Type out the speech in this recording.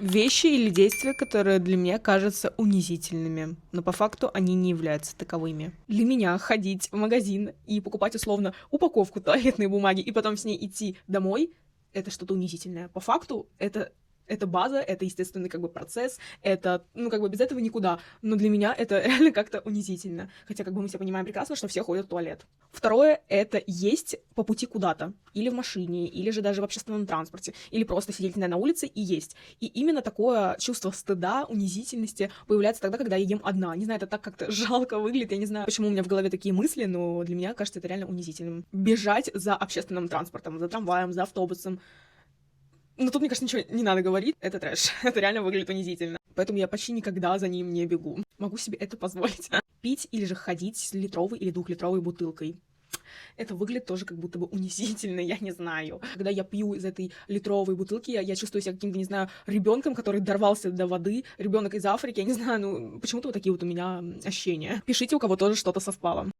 Вещи или действия, которые для меня кажутся унизительными, но по факту они не являются таковыми. Для меня ходить в магазин и покупать условно упаковку туалетной бумаги и потом с ней идти домой — это что-то унизительное. По факту это база, это естественный как бы процесс, это, ну, как бы без этого никуда. Но для меня это реально как-то унизительно. Хотя как бы мы все понимаем прекрасно, что все ходят в туалет. Второе — это есть по пути куда-то. Или в машине, или же даже в общественном транспорте. Или просто сидеть, на улице и есть. И именно такое чувство стыда, унизительности появляется тогда, когда я ем одна. Не знаю, это так как-то жалко выглядит. Я не знаю, почему у меня в голове такие мысли, но для меня кажется это реально унизительным. Бежать за общественным транспортом, за трамваем, за автобусом. Но тут, мне кажется, ничего не надо говорить. Это трэш. Это реально выглядит унизительно. Поэтому я почти никогда за ним не бегу. Могу себе это позволить. Пить или же ходить с литровой или двухлитровой бутылкой. Это выглядит тоже как будто бы унизительно, я не знаю. Когда я пью из этой литровой бутылки, я чувствую себя каким-то, не знаю, ребенком, который дорвался до воды, ребенок из Африки, я не знаю, ну почему-то вот такие вот у меня ощущения. Пишите, у кого тоже что-то совпало.